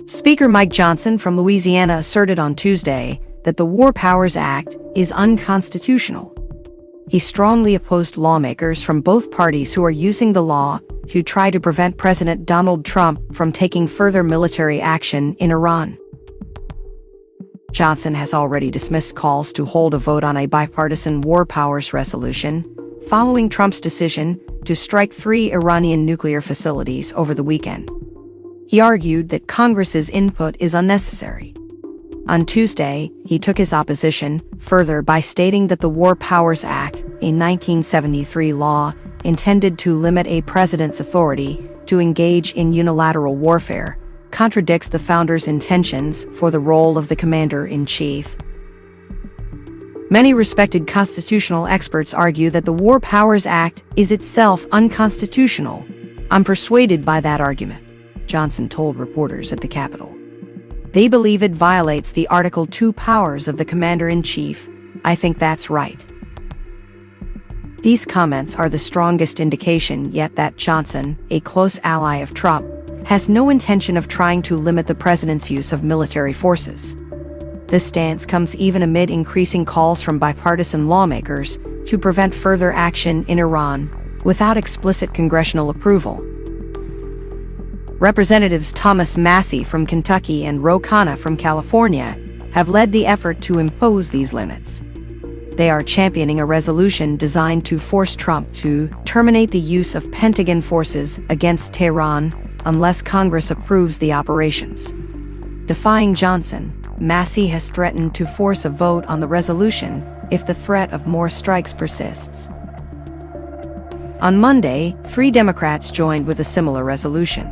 Speaker Mike Johnson from Louisiana asserted on Tuesday that the War Powers Act is unconstitutional. He strongly opposed lawmakers from both parties who are using the law to try to prevent President Donald Trump from taking further military action in Iran. Johnson has already dismissed calls to hold a vote on a bipartisan war powers resolution following Trump's decision to strike 3 Iranian nuclear facilities over the weekend. He argued that Congress's input is unnecessary. On Tuesday, he took his opposition further by stating that the War Powers Act, a 1973 law intended to limit a president's authority to engage in unilateral warfare, contradicts the founders' intentions for the role of the commander-in-chief. Many respected constitutional experts argue that the War Powers Act is itself unconstitutional. I'm persuaded by that argument, Johnson told reporters at the Capitol. They believe it violates the Article 2 powers of the commander-in-chief. I think that's right. These comments are the strongest indication yet that Johnson, a close ally of Trump, has no intention of trying to limit the president's use of military forces. This stance comes even amid increasing calls from bipartisan lawmakers to prevent further action in Iran without explicit congressional approval. Representatives Thomas Massie from Kentucky and Ro Khanna from California have led the effort to impose these limits. They are championing a resolution designed to force Trump to terminate the use of Pentagon forces against Tehran unless Congress approves the operations. Defying Johnson, Massie has threatened to force a vote on the resolution if the threat of more strikes persists. On Monday, 3 Democrats joined with a similar resolution.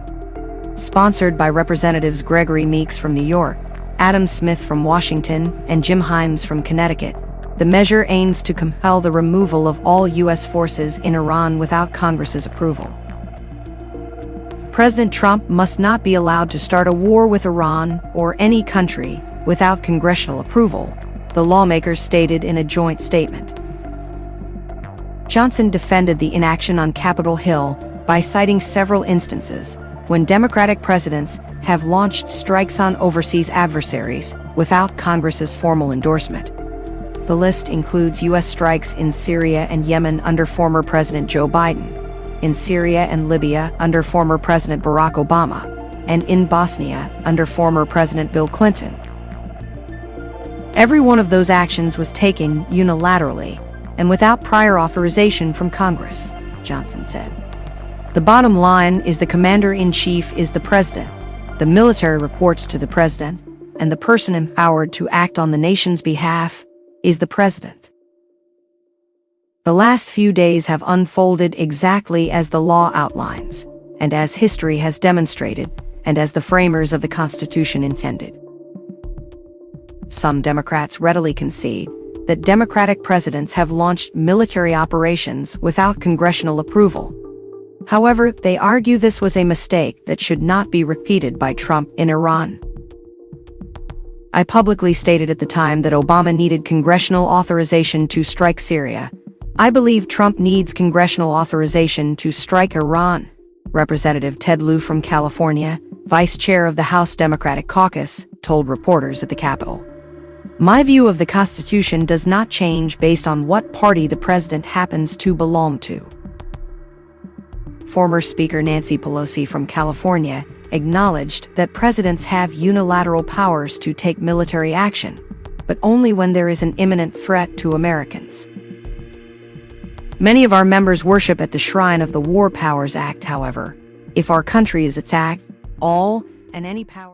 Sponsored by Representatives Gregory Meeks from New York, Adam Smith from Washington, and Jim Himes from Connecticut, the measure aims to compel the removal of all U.S. forces in Iran without Congress's approval. President Trump must not be allowed to start a war with Iran or any country without congressional approval, the lawmakers stated in a joint statement. Johnson defended the inaction on Capitol Hill by citing several instances when Democratic presidents have launched strikes on overseas adversaries without Congress's formal endorsement. The list includes U.S. strikes in Syria and Yemen under former President Joe Biden, in Syria and Libya under former President Barack Obama, and in Bosnia under former President Bill Clinton. Every one of those actions was taken unilaterally and without prior authorization from Congress, Johnson said. The bottom line is the commander-in-chief is the president, the military reports to the president, and the person empowered to act on the nation's behalf is the president. The last few days have unfolded exactly as the law outlines, and as history has demonstrated, and as the framers of the Constitution intended. Some Democrats readily concede that Democratic presidents have launched military operations without congressional approval. However, they argue this was a mistake that should not be repeated by Trump in Iran. I publicly stated at the time that Obama needed congressional authorization to strike Syria. I believe Trump needs congressional authorization to strike Iran, Representative Ted Lieu from California, vice chair of the House Democratic Caucus, told reporters at the Capitol. My view of the Constitution does not change based on what party the president happens to belong to. Former Speaker Nancy Pelosi from California acknowledged that presidents have unilateral powers to take military action, but only when there is an imminent threat to Americans. Many of our members worship at the shrine of the War Powers Act, however. If our country is attacked, all and any power